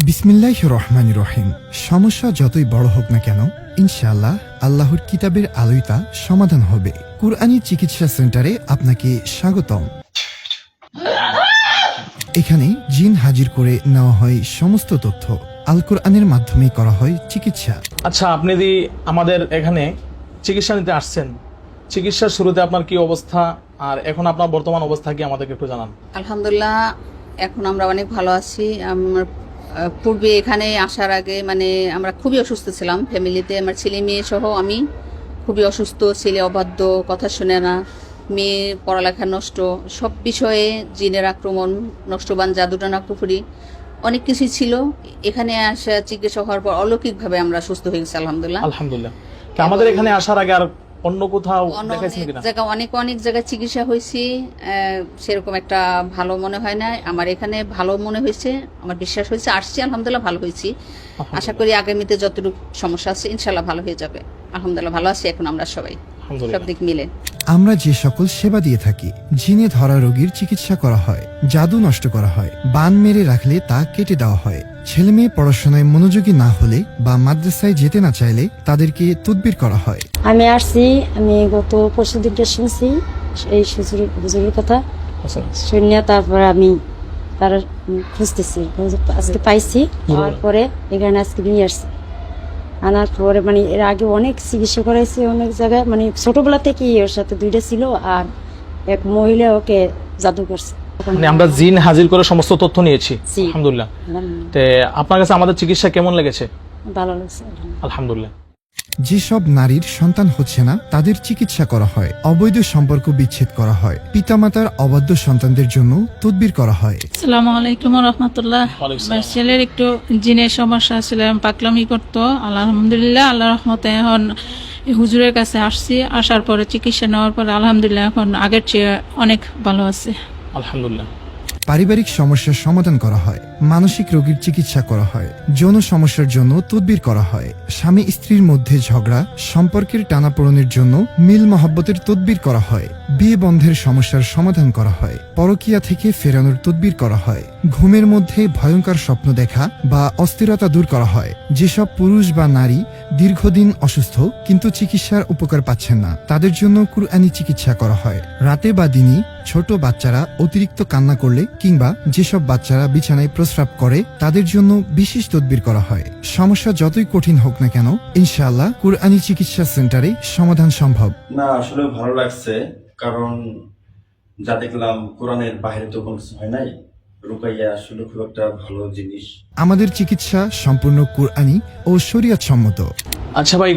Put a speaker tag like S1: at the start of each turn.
S1: বিসমিল্লাহির রহমানির রহিম। সমস্যা যতই বড় হোক না কেন, ইনশাআল্লাহ আল্লাহর কিতাবের আলোয় তা সমাধান হবে। কুরআনী চিকিৎসা সেন্টারে আপনাকে স্বাগতম। এখানে জিন হাজির করে নেওয়া হয় সমস্ত তথ্য। আল কোরআনের মাধ্যমে করা হয় চিকিৎসা।
S2: আচ্ছা, আপনি যদি আমাদের এখানে চিকিৎসা নিতে আসছেন, চিকিৎসার শুরুতে আপনার কি অবস্থা আর এখন আপনার বর্তমান অবস্থা কি আমাদেরকে একটু জানান।
S3: আলহামদুলিল্লাহ, এখন আমরা অনেক ভালো আছি। আমার পূর্বে এখানে আসার আগে আমরা খুবই অসুস্থ ছিলাম। ফ্যামিলিতে আমার ছেলে মেয়ে সহ আমি খুবই অসুস্থ। ছেলে অবাধ্য, কথা শুনে না, মেয়ে পড়ালেখা নষ্ট, সব বিষয়ে জিনের আক্রমণ, নষ্টবান জাদুটানা পুকুরি অনেক কিছুই ছিল। এখানে আসা চিকিৎসা হওয়ার পর অলৌকিকভাবে আমরা সুস্থ হয়ে গেছি আলহামদুলিল্লাহ।
S2: আলহামদুলিল্লাহ। আমাদের এখানে আসার আগে আর অন্য কোথাও দেখাইছেন কিনা?
S3: অনেক জায়গায় চিকিৎসা হয়েছি, সেরকম একটা ভালো মনে হয় না। আমার এখানে ভালো মনে হয়েছে, আমার বিশ্বাস হয়েছে, আসছি আলহামদুলিল্লাহ ভালো হয়েছি। আশা করি আগামীতে যতটুকু সমস্যা আছে ইনশাল্লাহ ভালো হয়ে যাবে। আলহামদুলিল্লাহ ভালো আছি এখন আমরা সবাই, সব দিক মিলে।
S1: আমরা যে সকল সেবা দিয়ে থাকি, জিনে ধরা রোগীর চিকিৎসা করা হয়, জাদু নষ্ট করা হয়, বান মেরে রাখলে তা কেটে দেওয়া হয়, ছেলে মেয়ে পড়াশোনায় মনোযোগী না হলে বা মাদ্রাসায় যেতে না চাইলে তাদেরকে তদবির করা হয়।
S4: আমি আসছি, আমি গত পরশু দিনটা শুনছি এই হুজুরের কথা শুনিয়া, তারপর আমি তার খুঁজতেছি, আজকে পাইছি। পাওয়ার পরে এখানে আজকে নিয়ে আসছি। আনার পরে এর আগে অনেক চিকিৎসা করাইছি অনেক জায়গায়, ছোটবেলা থেকে ওর সাথে দুইটা ছিল, আর এক মহিলা ওকে জাদু করছে।
S2: আমরা জিন হাজির করে সমস্ত তথ্য নিয়েছি আলহামদুলিল্লাহ। তো আপনার কাছে আমাদের চিকিৎসা কেমন লেগেছে?
S4: ভালো লাগছে
S2: আলহামদুলিল্লাহ।
S1: যেসব নারীর সন্তান হচ্ছে না তাদের চিকিৎসা করা হয়, অবৈধ সম্পর্ক বিচ্ছেদ করা হয়, পিতামাতার অবাধ্য সন্তানদের জন্য তদবির করা হয়।
S5: আসসালামু আলাইকুম ওয়া রাহমাতুল্লাহ। আমার ছেলের একটু জিনের সমস্যা ছিল, পাগলামি করতো। আলহামদুলিল্লাহ আল্লাহর রহমতে এখন হুজুরের কাছে আসছি। আসার পরে চিকিৎসা নেওয়ার পরে আলহামদুলিল্লাহ এখন আগের চেয়ে অনেক ভালো আছে
S2: আলহামদুলিল্লাহ।
S1: পারিবারিক সমস্যার সমাধান করা হয়, মানসিক রোগীর চিকিৎসা করা হয়, যৌন সমস্যার জন্য তদবির করা হয়, স্বামী স্ত্রীর মধ্যে ঝগড়া, সম্পর্কের টানাপোড়েনের জন্য মিল মহব্বতের তদবির করা হয়, বিয়ে বন্ধের সমস্যার সমাধান করা হয়, পরকীয়া থেকে ফেরানোর তদবির করা হয়, ঘুমের মধ্যে ভয়ঙ্কর স্বপ্ন দেখা বা অস্থিরতা দূর করা হয়। যেসব পুরুষ বা নারী দীর্ঘদিন অসুস্থ কিন্তু চিকিৎসার উপকার পাচ্ছেন না, তাদের জন্য কুরআনী চিকিৎসা করা হয়। রাতে বা দিনে ছোট বাচ্চারা অতিরিক্ত কান্না করলে কিংবা যেসব বাচ্চারা বিছানায় প্রস্রাব করে তাদের জন্য বিশেষ তদবির করা হয়। সমস্যা যতই কঠিন হোক না কেন, ইনশাআল্লাহ কুরআনী চিকিৎসা সেন্টারে সমাধান সম্ভব।
S6: না, আসলে ভালো লাগছে, কারণ যা দেখলাম কোরআনের বাইরে তো কোনো কিছু হয় নাই। রুকাইয়া আসলে খুব একটা ভালো জিনিস।
S1: আমাদের চিকিৎসা সম্পূর্ণ কুরআনী ও শরীয়ত সম্মত।
S2: আচ্ছা ভাই,